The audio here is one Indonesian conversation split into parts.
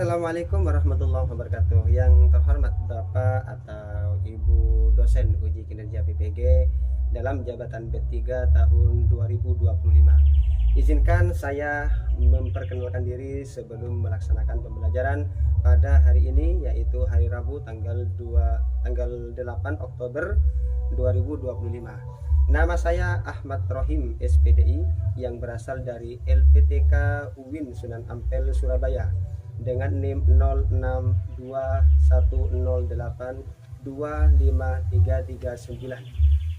Assalamualaikum warahmatullahi wabarakatuh. Yang terhormat Bapak atau Ibu dosen uji kinerja PPG dalam jabatan B3 tahun 2025. Izinkan saya memperkenalkan diri sebelum melaksanakan pembelajaran pada hari ini, yaitu hari Rabu tanggal 8 Oktober 2025. Nama saya Ahmad Rohim SPDI yang berasal dari LPTK UIN Sunan Ampel Surabaya dengan NIM 0621082539.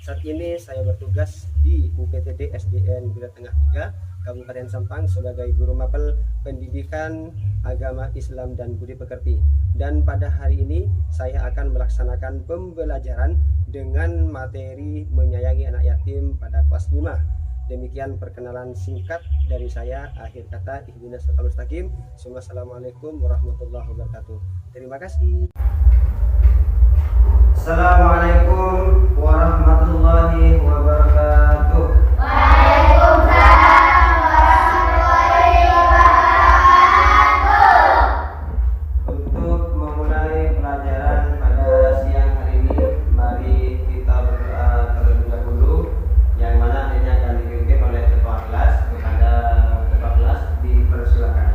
Saat ini saya bertugas di UPTD SDN Bila Tengah 3 Kabupaten Sampang sebagai guru mapel pendidikan agama Islam dan budi pekerti. Dan pada hari ini saya akan melaksanakan pembelajaran dengan materi menyayangi anak yatim pada kelas 5. Demikian perkenalan singkat dari saya. Akhir kata, ihdinas siratal mustaqim. Assalamualaikum warahmatullahi wabarakatuh. Terima kasih. Assalamualaikum warahmatullahi wabarakatuh. Waalaikumsalam warahmatullahi wabarakatuh. Untuk memulai pelajaran pada siang hari ini, mari kita berdoa terlebih dahulu, yang mana ini akan dipimpin oleh ketua kelas. Kepada ketua kelas dipersilakan.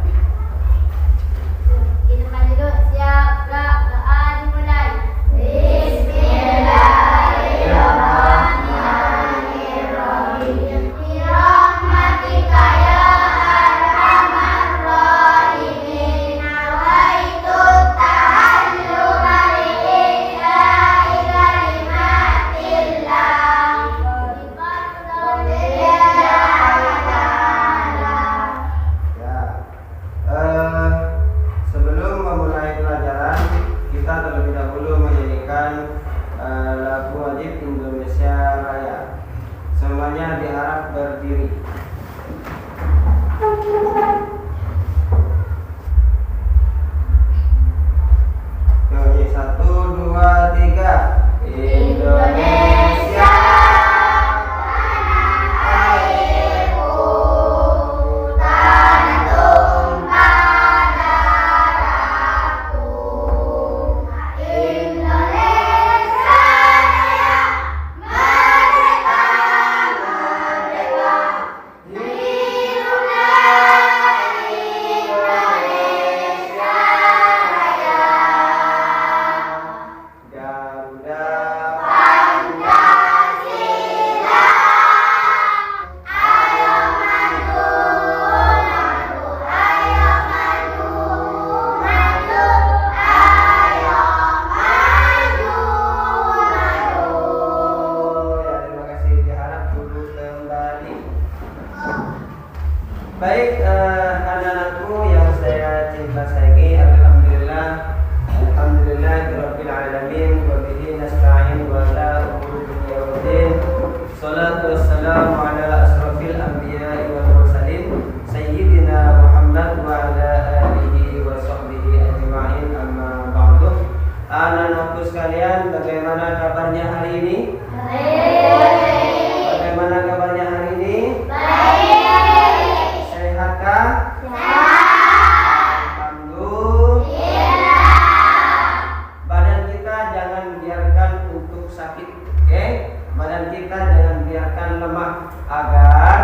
Di depan dulu, siap, gerak, doa dimulai. Bismillahirrahmanirrahim. Birahmatika ya arhamar rahimin. Nawaitu tahalluma lillahi kalimatillah. Sebelum memulai pelajaran, kita terlebih dahulu menyanyikan lagu wajib Indonesia Raya. Semuanya diharap berdiri. Nyanyi 1, 2, 3. Indonesia Airku tanah tumpah darahku. Indonesia Raya, merdeka, merdeka. Lindungilah Indonesia Raya. Garuda Pancasila, ayo maju, maju, ayo maju, maju, ayo maju, maju. Ya, terima kasih. Diharap duduk kembali. Baik, anak-anakku yang saya cinta sayangi, Alhamdulillahirabbil alamin wa bihi nasta'in wa ala umuri dunya waddin. Shalatu wassalamu ala asrofil anbiya'i wal mursalin sayyidina Muhammad wa ala alihi wa sahbihi ajma'in, amma ba'du. Anak-anakku sekalian, bagaimana kabarnya hari ini? Bagaimana kabarnya hari ini? Sehatkah? Alhamdulillah. Badan kita jangan biarkan untuk sakit, oke? Badan kita jangan biarkan lemah, agar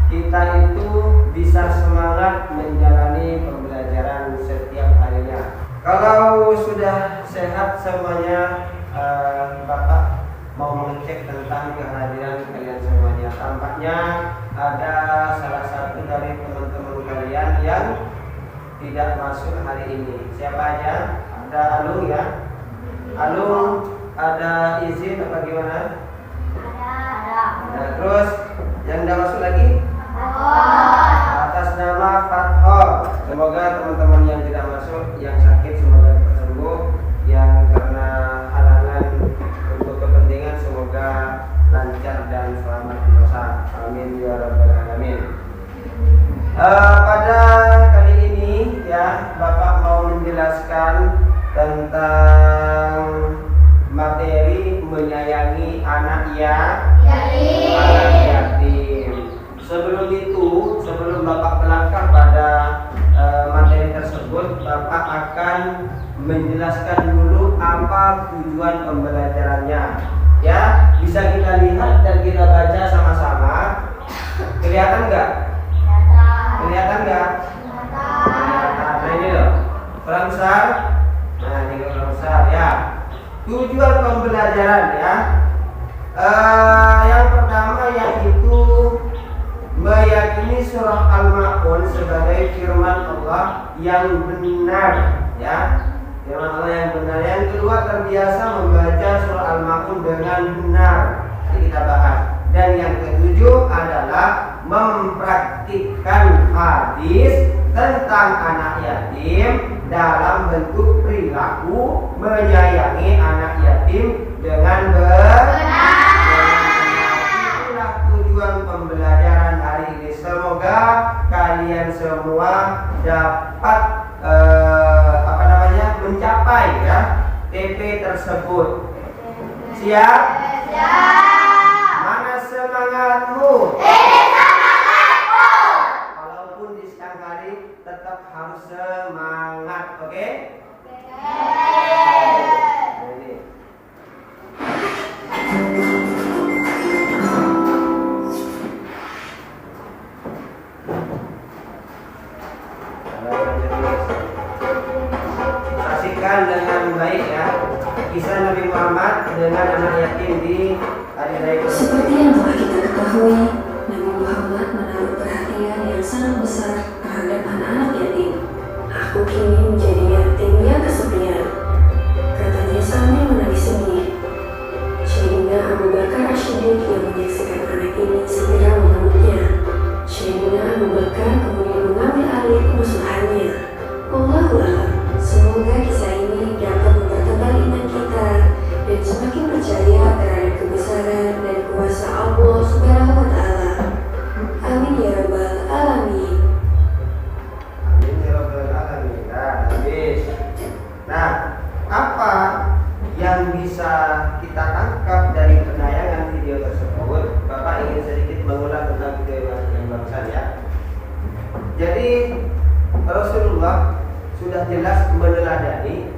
kita itu bisa semangat menjalani pembelajaran setiap harinya. Kalau sudah sehat semuanya, Bapak mau mengecek tentang kehadiran kalian semuanya. Tampaknya ada salah satu dari teman-teman kalian yang tidak masuk hari ini. Siapa aja? Ada Alung ya? Alung ada izin apa gimana? Ada. Terus yang tidak masuk lagi? Atas nama Fathol. Semoga teman-teman yang tidak masuk, yang sakit semoga cepat sembuh, yang karena halangan untuk kepentingan semoga lancar dan selamat dosa. Amin ya rabbal alamin. Pada kali ini ya, Bapak mau menjelaskan tentang materi menyayangi anak yatim. Sebelum itu, sebelum Bapak melangkah pada materi tersebut, akan menjelaskan dulu apa tujuan pembelajarannya. Ya, bisa kita lihat dan kita baca sama-sama. Kelihatan nggak? Kelihatan nggak? Kelihatan. Nah ini loh, kurang besar. Nah ini kurang besar ya. Tujuan pembelajaran ya. Yang pertama yaitu meyakini surah Al-Ma'un sebagai firman Allah yang benar ya. Firman Allah yang benar. Yang kedua, terbiasa membaca surah Al-Ma'un dengan benar. Ini kita bahas. Dan yang ketujuh adalah mempraktikkan hadis tentang anak yatim dalam bentuk perilaku menyayangi anak yatim dengan benar. Itulah tujuan pembelajaran hari ini. Semoga kalian semua dapat mencapai ya TP tersebut. Siap? Mana semangatmu? Walaupun di siang hari tetap harus semangat, oke? Saksikan dengan baik ya kisah Nabi Muhammad dengan anak yatim di hari raya. Seperti yang telah kita ketahui, Nabi Muhammad menaruh perhatian yang sangat besar terhadap anak-anak yatim. Aku kini menjadi yatim yang kesepian, katanya sambil menangis sedih. Sayyidina Abu Bakar As-Siddiq yang menyaksikan anak ini segera mengamuknya. Sayyidina Abu Bakar kemudian mengambil alih perusahaannya. Wallahu a'lam. Semoga kisah ini dapat mempertebal iman kita dan semakin percaya terhadap kebesaran dan kuasa Allah Subhanahu wa Ta'ala. Amin ya rabbal alamin. Amin ya rabbal alamin. Nah, habis. Nah, apa yang bisa kita tangkap dari penayangan video tersebut? Bapak ingin sedikit mengulang tentang video yang barusan ya. Jadi Rasulullah sudah jelas meneladani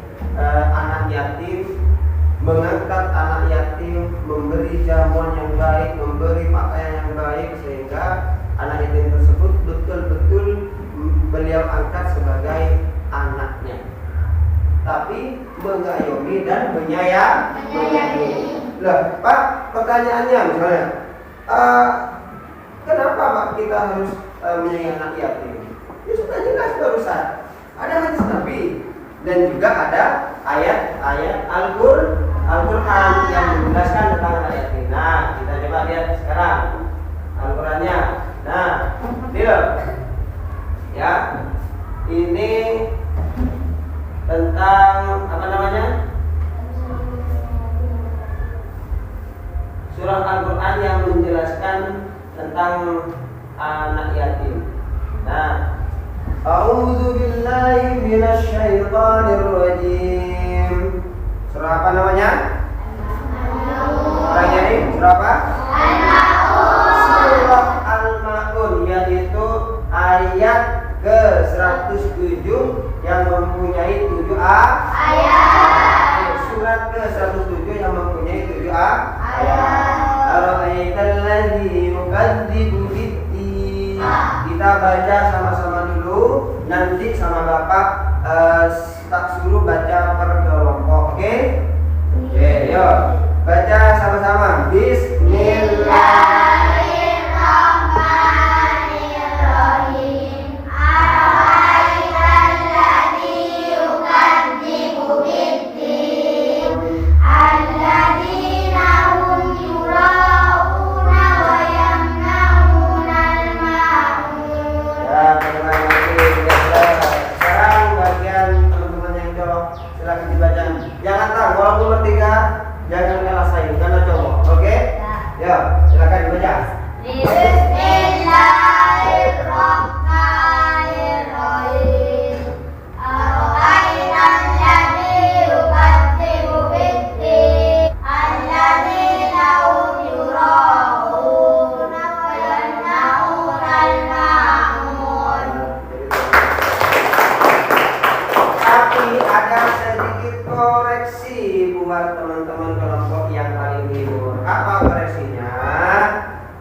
anak yatim, mengangkat anak yatim, memberi jamuan yang baik, memberi pakaian yang baik, sehingga anak yatim tersebut betul-betul beliau angkat sebagai anaknya. Tapi mengayomi dan menyayangi. Lah, Pak, pertanyaannya misalnya, kenapa Pak kita harus menyayangi anak yatim? Ya sudah jelas barusan. Ada hadis Nabi dan juga ada ayat-ayat Al-Quran yang menjelaskan tentang anak yatim. Nah, kita coba lihat sekarang Al-Qurannya. Nah, ini loh ya, ini tentang apa namanya, surah Al-Quran yang menjelaskan tentang anak yatim. Nah, A'udzu billahi minasyaitonir rajim. Surah apa namanya? Surahnya ini surah apa? Surah Al-Ma'un, yaitu ayat ke-107 yang mempunyai 7 ayat. Surat ke-107 yang mempunyai 7 ayat. Ara'aital ladzi yukadzibu bid-din. Kita baca sama-sama dulu, nanti sama Bapak tak suruh baca per kelompok, oke? Oke, yuk baca sama-sama. Bismillahirrahmanirrahim. Ara'aital ladzi yukadzibu bid-din alladzina hum yura'una wa yamna'unal ma'un. Ya, terima kasih. Sekarang bagian teman-teman yang jawab silakan dibaca. Jangan tahu walaupun bertiga, jangan kalah saing karena cowok, oke? Ya, silakan dibaca. Bismillahirrahmanirrahim. Ara'aital ladzi yukadzibu bid-din alladzina hum yura'una wa yamna'unal ma'un. Tapi sedikit koreksi buat teman-teman kelompok yang paling timur. Apa koreksinya?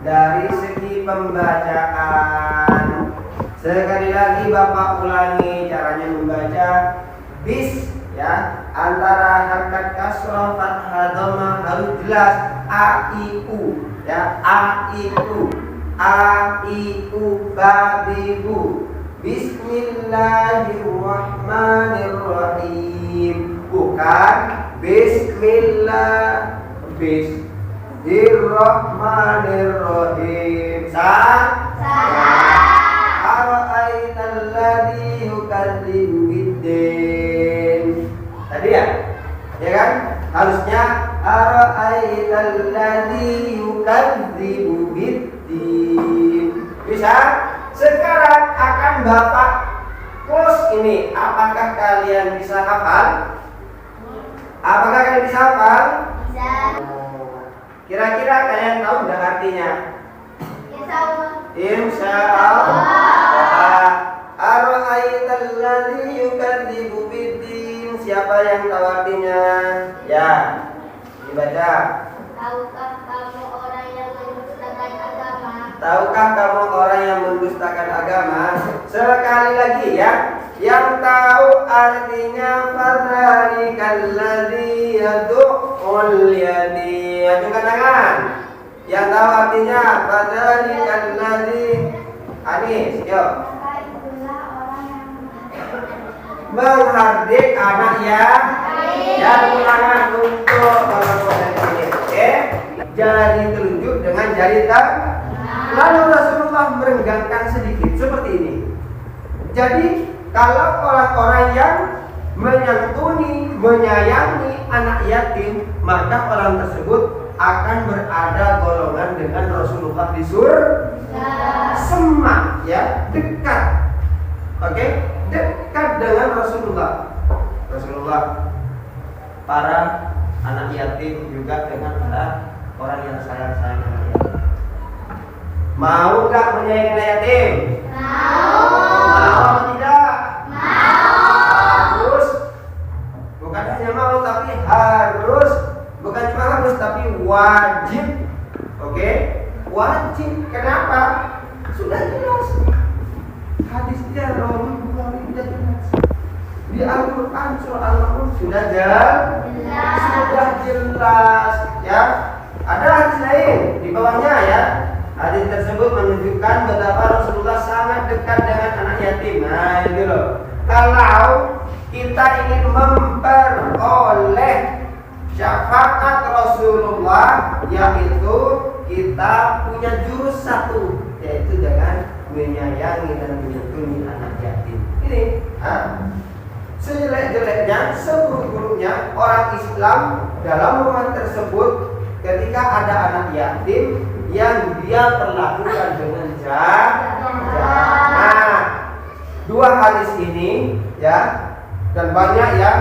Dari segi pembacaan. Sekali lagi Bapak ulangi caranya membaca bis ya, antara harakat kasroh fathah dhammah harus jelas. A I U ya, A I U, A I U babibu. Bismillahirrahmanirrahim, bukan Bismillah. Bismillahirrahmanirrahim. Ara'aital ladzi yukadzibu biddin. Tadi ya kan? Harusnya ara'aital ladzi yukadzibu biddin. Bisa? Sekarang akan Bapak close ini. Apakah kalian bisa hafal? Apakah kalian bisa hafal? Bisa. Kira-kira kalian tahu nggak artinya? Insya Allah. Ara'aital ladzi yukadzibu biddin. Siapa yang tahu artinya? Ya, dibaca. Tahukah kamu orang yang mendustakan agama? Tahukah kamu orang yang mendustakan agama? Sekali lagi ya, yang tahu artinya fadzalikal ladzi yad'ul yatim. Ajukan tangan. Yang tahu artinya fadzalikal ladzi. Anis, yuk. Itulah orang yang Menghardik anak ya. Ya, tangan untuk kelompok ini. Oke. Jari telunjuk dengan jari tangan. Lalu Rasulullah merenggangkan sedikit seperti ini. Jadi kalau orang-orang yang menyantuni, menyayangi anak yatim, maka orang tersebut akan berada golongan dengan Rasulullah di surga. Semak ya, dekat. Oke, dekat dengan Rasulullah. Para anak yatim juga dengan para orang yang sayang-sayang anak yatim. Mau nggak menyayangi anak yatim? Mau atau tidak? Harus. Bukan hanya mau tapi harus. Bukan cuma harus tapi wajib. Oke? Wajib. Kenapa? Sudah jelas. Hadisnya Rawi Bukhari sudah jelas. Di Al-Quran surah Al-Ma'un sudah jelas. Ya. Ada hadis lain di bawahnya ya. Hadis tersebut menunjukkan betapa Rasulullah sangat dekat dengan anak yatim. Nah, itu loh. Kalau kita ingin memperoleh syafaat Rasulullah, yaitu kita punya jurus satu, yaitu dengan menyayangi dan menyantuni anak yatim. Ini, sejelek-jeleknya, seburuk-buruknya orang Islam dalam rumah tersebut, ketika ada anak yatim yang dia perlakukan dengan jahat. Nah, dua hadis ini ya, dan banyak ya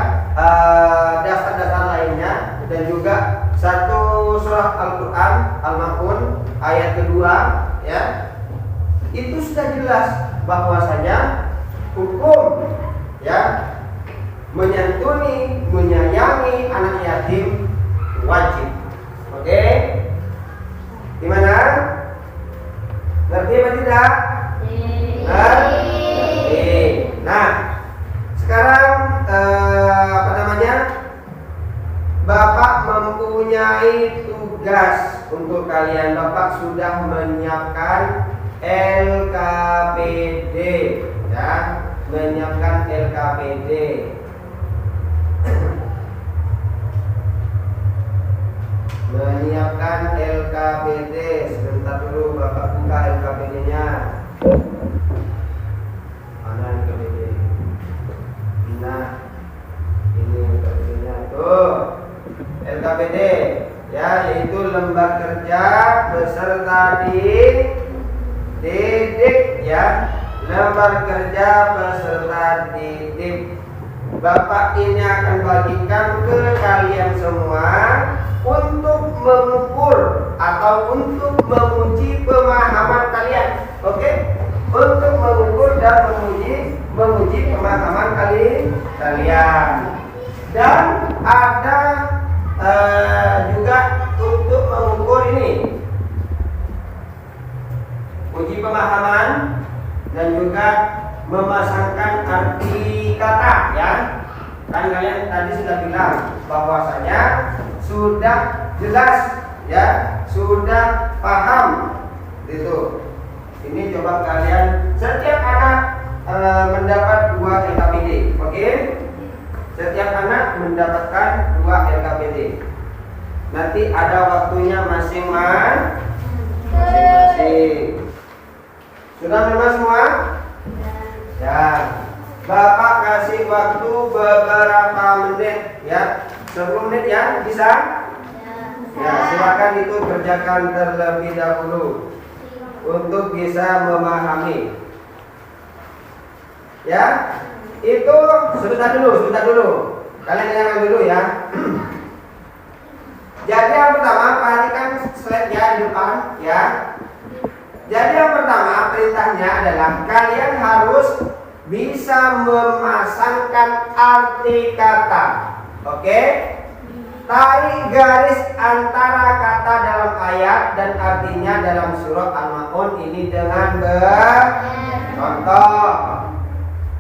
dasar-dasar lainnya, dan juga satu surah Al-Quran Al-Ma'un ayat kedua ya, itu sudah jelas bahwasanya hukum ya menyantuni, menyayangi anak yatim wajib. Oke? Gimana? Ngerti apa tidak? Ngerti. Nah, sekarang Bapak mempunyai tugas untuk kalian. Bapak sudah menyiapkan LKPD ya, menyiapkan LKPD. Menyiapkan LKPD. Sebentar dulu Bapak buka LKPD-nya. Mana LKPD? Nah, ini LKPD-nya tuh. LKPD ya, yaitu lembar kerja beserta didik ya, lembar kerja beserta didik. Bapak ini akan bagikan ke kalian semua untuk mengukur atau untuk menguji pemahaman kalian. Oke? Untuk mengukur dan menguji menguji pemahaman kalian. Dan ada juga untuk mengukur ini uji pemahaman dan juga memasangkan arti kata, ya. Kan kalian tadi sudah bilang bahwasanya sudah jelas, ya, sudah paham itu. Ini coba kalian, setiap anak mendapat 2 LKPD, oke? Setiap anak mendapatkan 2 LKPD. Nanti ada waktunya masing-masing. Sudah memang semua? Ya. Bapak kasih waktu beberapa menit, ya. 10 menit, ya, bisa? Ya, silakan itu kerjakan terlebih dahulu untuk bisa memahami. Ya, itu sebentar dulu. Kalian dengarkan dulu, ya. Jadi yang pertama, perhatikan slide-nya di depan, ya. Jadi yang pertama perintahnya adalah kalian harus bisa memasangkan arti kata. Oke? Tarik garis antara kata dalam ayat dan artinya dalam surat Al-Maun ini dengan contoh.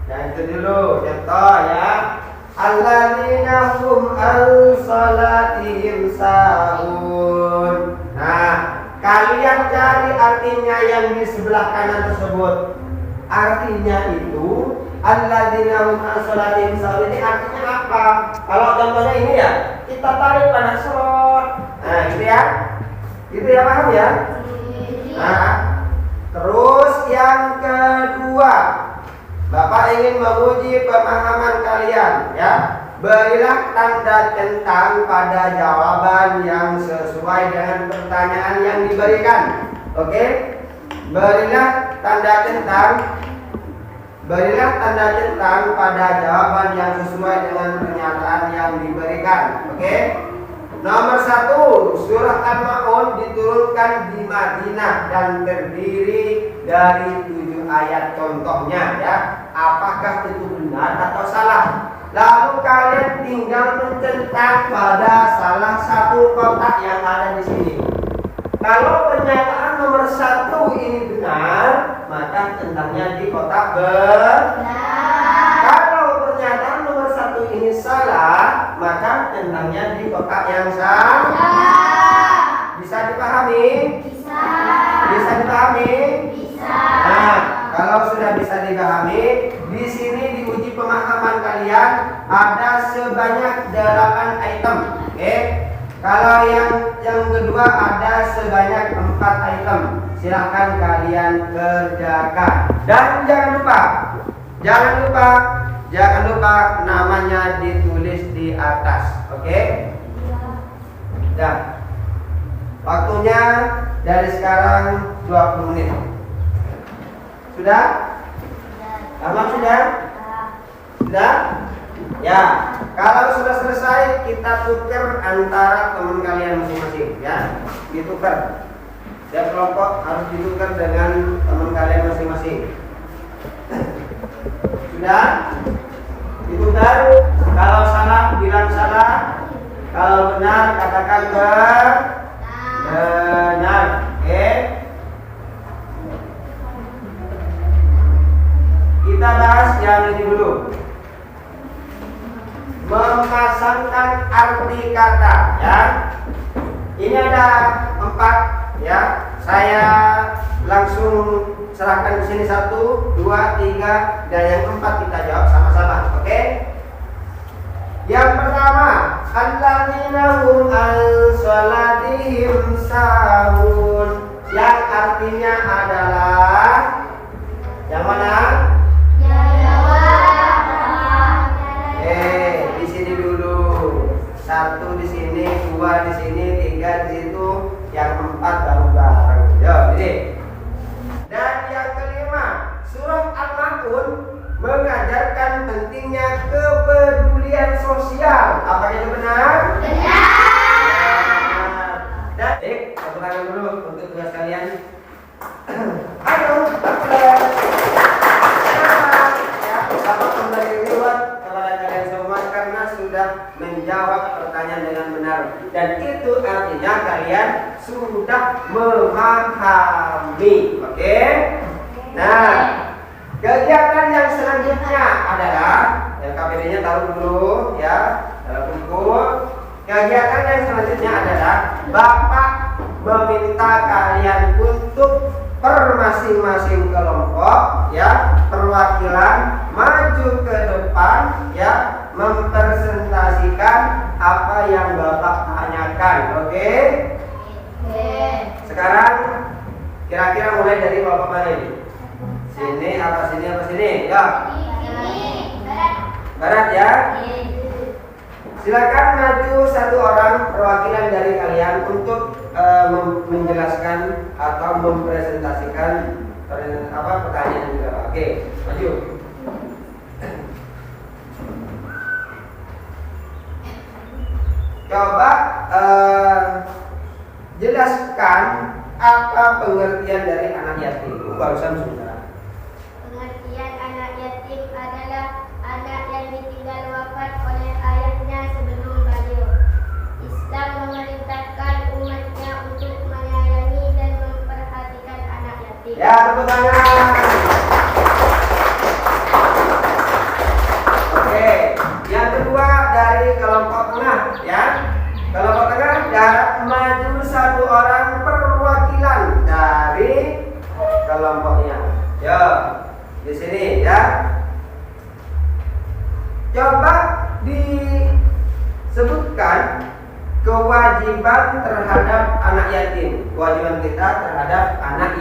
Nah, itu dulu contoh, ya. Alladzina hum al-salatihim sahun. Nah, kalian cari artinya yang di sebelah kanan tersebut. Artinya itu alladzina hum al-salatihim sahun ini artinya apa? Kalau contohnya ini, ya, kita tarik pada slot. Nah, gitu ya. Gitu ya, paham ya? Nah, terus yang kedua, Bapak ingin menguji pemahaman kalian, ya. Berilah tanda centang pada jawaban yang sesuai dengan pertanyaan yang diberikan. Oke? Berilah tanda centang pada jawaban yang sesuai dengan pernyataan yang diberikan. Oke? Nomor 1, surah Al-Maun diturunkan di Madinah dan terdiri dari 7 ayat contohnya, ya. Apakah itu benar atau salah? Lalu kalian tinggal mencentang pada salah satu kotak yang ada di sini. Kalau pernyataan nomor 1 ini benar, maka centangnya di kotak benar. Kalau pernyataan nomor 1 ini salah, maka centangnya di kotak yang salah. Bisa dipahami? Bisa. Bisa dipahami? Bisa. Nah, kalau sudah bisa dipahami, di sini diuji pemahaman kalian ada sebanyak 8 item. Oke? Kalau yang kedua ada sebanyak 4 item. Silahkan kalian kerjakan. Dan jangan lupa namanya ditulis di atas. Oke? Dan waktunya dari sekarang 20 menit. Sudah? Aman sudah? Sudah? Ya. Kalau sudah selesai, kita tukar antara teman kalian masing-masing, ya. Ditukar. Setiap kelompok harus ditukar dengan teman kalian masing-masing. Sudah? Ditukar. Kalau salah bilang salah. Kalau benar katakan benar. Oke? Kita bahas yang ini dulu. Memasangkan arti kata, ya. Ini ada 4, ya. Saya langsung serahkan di sini 1, 2, 3, dan yang 4 kita jawab sama-sama. Oke? Yang pertama, alladzina hum al-salatihim sahun, yang artinya adalah yang mana? Di sini dulu. 1 di sini, 2 di sini, 3 di situ, yang 4 baru bareng. Yo, ini. Dan yang kelima, surah Al-Maun mengajarkan pentingnya kepedulian sosial. Apakah itu benar? Benar. Dan tepuk tangan dulu untuk tugas kalian. Ayo, sudah menjawab pertanyaan dengan benar. Dan itu artinya kalian sudah memahami. Oke? Nah, kegiatan yang selanjutnya adalah LKPD-nya taruh dulu ya dalam buku. Kegiatan yang selanjutnya adalah Bapak meminta kalian untuk per masing-masing kelompok ya perwakilan maju ke depan ya mempresentasikan apa yang Bapak tanyakan. Oke? Sekarang kira-kira mulai dari kelompok mana ini? Sini apa sini apa sini? Ya. Barat ya. Silakan maju satu orang perwakilan dari kalian untuk menjelaskan atau mempresentasikan pertanyaan juga. Oke, maju. Coba jelaskan apa pengertian dari anak yatim. Barusan sudah. Pengertian anak yatim adalah anak yang ditinggal wafat oleh ayahnya sebelum beliau. Islam memerintahkan umatnya untuk menyayangi dan memperhatikan anak yatim. Ya, tepuk tangan. Oke, yang kedua dari kelompok tengah ya. Kelompok tengah dapat maju satu orang perwakilan dari kelompoknya. Ya, di sini ya. Coba disebutkan kewajiban terhadap anak yatim. Kewajiban kita terhadap anak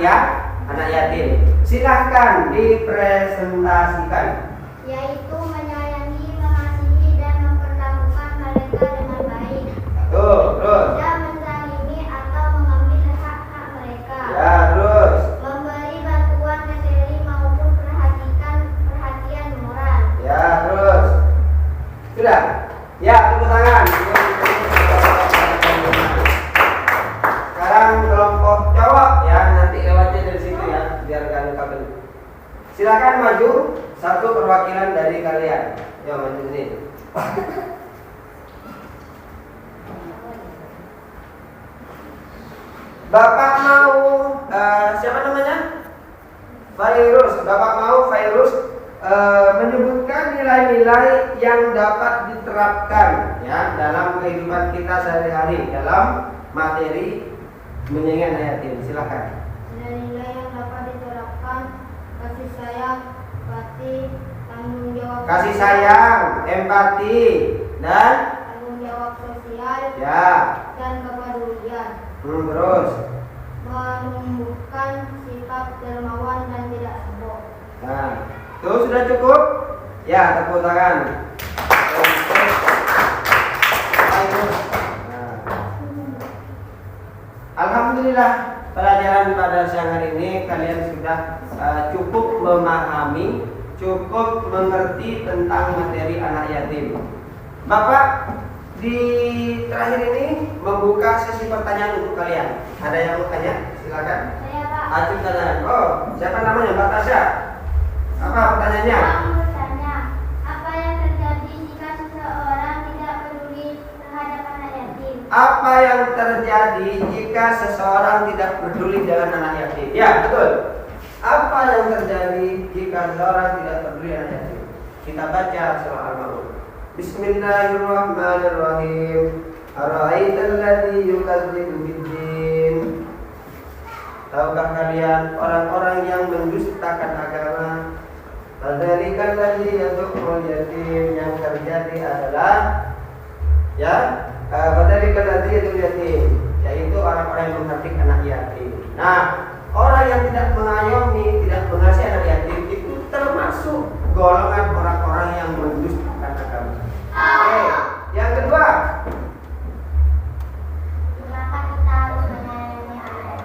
yatim. Silahkan dipresentasikan. Yaitu menyayangi, mengasihi dan memperlakukan mereka dengan baik. Terus. Tidak menzalimi atau mengambil hak-hak mereka. Ya, terus. Memberi bantuan materi maupun perhatian moral. Ya, terus. Sudah. Ya, tepuk tangan. Sekarang kelompok cowok ya, nanti lewatnya dari situ ya, biar kalian kabel. Silakan maju satu perwakilan dari kalian. Ya, maju sini. Bapak mau siapa namanya? Virus. Bapak mau Virus menyebutkan nilai-nilai yang dapat diterapkan ya dalam kehidupan kita sehari-hari dalam materi menyayangi anak yatim. Silakan. Nilai-nilai yang dapat diterapkan: kasih sayang, empati, tanggung jawab. Kasih sayang, empati, dan Tanggung jawab sosial ya. dan kepedulian. Terus. Menumbuhkan sikap dermawan dan tidak sombong. Nah, itu sudah cukup? Ya, tepuk tangan. Nah. Alhamdulillah, pelajaran pada siang hari ini kalian sudah cukup memahami, cukup mengerti tentang materi anak yatim. Bapak di terakhir ini membuka sesi pertanyaan untuk kalian. Ada yang mau tanya? Silakan. Saya Pak. Acung tangan. Oh, siapa namanya? Mbak Tasya. Apa pertanyaannya? Saya bertanya, apa yang terjadi jika seseorang tidak peduli terhadap anak yatim? Apa yang terjadi jika seseorang tidak peduli dengan anak yatim? Ya, betul. Apa yang terjadi jika seseorang tidak peduli dengan anak yatim? Kita baca surah Al-Maun. Bismillahirrahmanirrahim. Ara'aital ladzi yukadzibu biddin. Tahukah kalian orang-orang yang mendustakan agama? Fadzalikan ladzi yad'ul yatim. Yang terjadi adalah ya, fadzalikan ladzi yad'ul yatim, yaitu orang-orang yang menghardik anak yatim. Nah, orang yang tidak mengayomi, tidak mengasihi anak yatim itu termasuk golongan orang-orang yang mendustakan agama. Oke, yang kedua, Mengapa kita harus menyayangi anak yatim?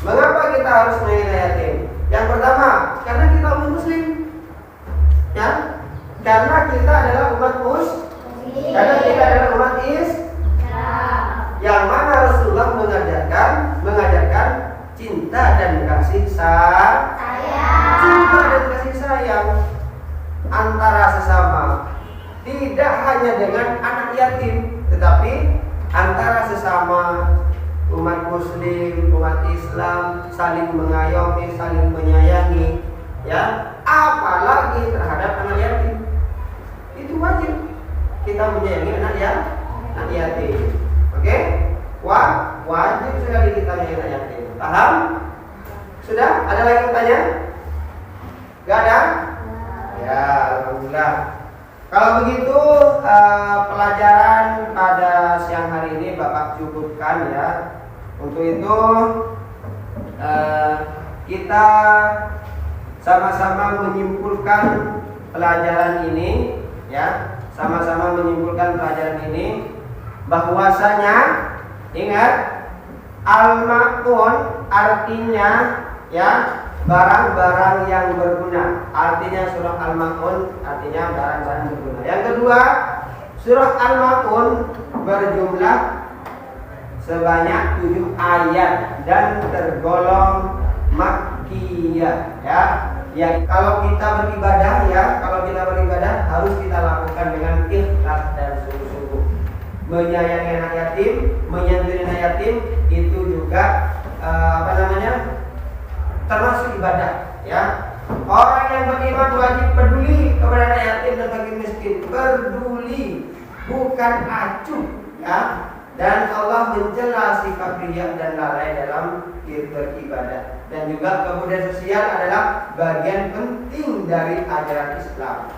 mengapa kita harus menyayangi anak yatim? Yang pertama, karena kita umat muslim. Ya, karena kita adalah umat karena kita adalah umat yang mana Rasulullah mengajarkan cinta dan kasih sayang. Cinta dan kasih sayang antara sesama. Tidak hanya hanya dengan anak yatim, tetapi antara sesama umat muslim, umat Islam saling mengayomi, saling menyayangi, ya, apalagi terhadap anak yatim. Itu wajib kita menyayangi anak yatim. Oke? Wajib sekali kita menyayangi anak yatim. Paham? Sudah? Ada lagi yang tanya? Gak ada? Ya, alhamdulillah. Kalau begitu pelajaran pada siang hari ini Bapak cukupkan ya. Untuk itu kita sama-sama menyimpulkan pelajaran ini ya. Sama-sama menyimpulkan pelajaran ini bahwasanya ingat al-ma'un artinya ya barang-barang yang berguna. Artinya surah Al-Ma'un artinya barang-barang berguna. Yang kedua, surah Al-Ma'un berjumlah sebanyak 7 ayat dan tergolong makkiyah ya. Yang kalau kita beribadah harus kita lakukan dengan ikhlas dan sungguh-sungguh. Menyayangi anak yatim, menyantuni anak yatim itu juga termasuk ibadah ya. Orang yang beriman wajib peduli kepada anak yatim dan fakir miskin, peduli bukan acuh ya. Dan Allah mencela sikap riya dan lalai dalam beribadah. Dan juga kebudayaan sosial adalah bagian penting dari ajaran Islam.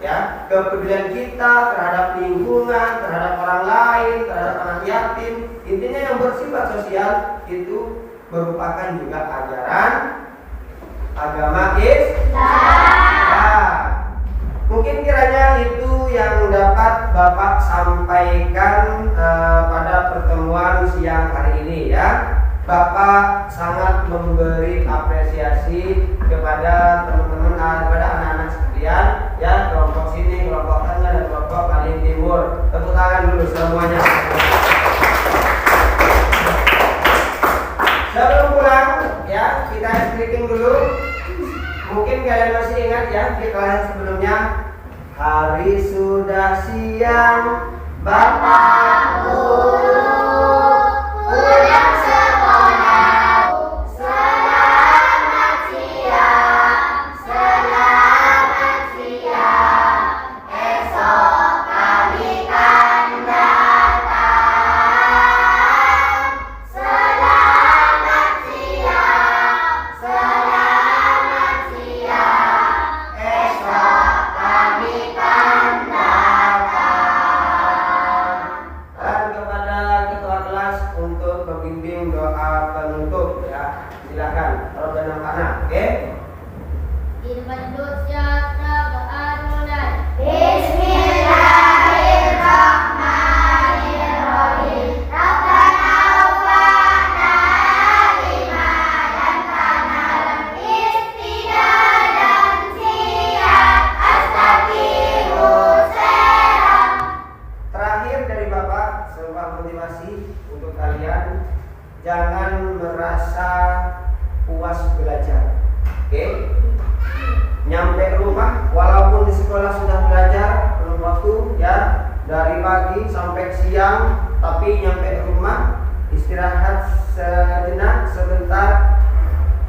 Ya, kepedulian kita terhadap lingkungan, terhadap orang lain, terhadap anak yatim, intinya yang bersifat sosial itu merupakan juga ajaran agama Islam. Mungkin kiranya itu yang dapat Bapak sampaikan pada pertemuan siang hari ini ya. Bapak sangat memberi apresiasi kepada teman-teman, kepada anak-anak sekalian ya, kelompok sini, kelompok tengah dan kelompok paling timur. Tepuk tangan dulu semuanya. Sebelum pulang ya, kita speaking dulu. Mungkin kalian masih ingat ya di kelas sebelumnya, hari sudah siang, Bapak Guru pulang sekolah. Selamat siang, selamat siang. Esok kami kan datang. Selamat siang, selamat siang. Esok kami kan datang. Dan kepada ketua kelas untuk membimbing doa penutup ya. Silakan. Robbana Fana, oke? Bismillahirrahmanirrahim. Rabbana wafa'na lima yantana lam istidadan siap astaghfiru seram. Terakhir dari Bapak sebuah motivasi untuk kalian, jangan merasa puas belajar. Oke? Nyampe rumah walaupun di sekolah sudah belajar penuh waktu ya, dari pagi sampai siang, tapi nyampe rumah istirahat sejenak sebentar,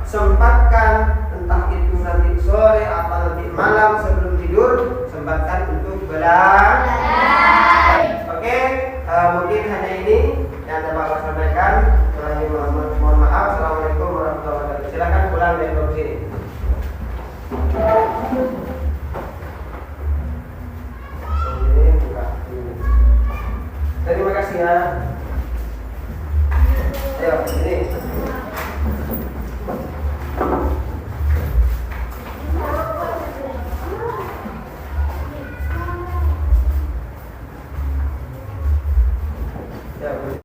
sempatkan entah itu nanti sore atau nanti malam sebelum tidur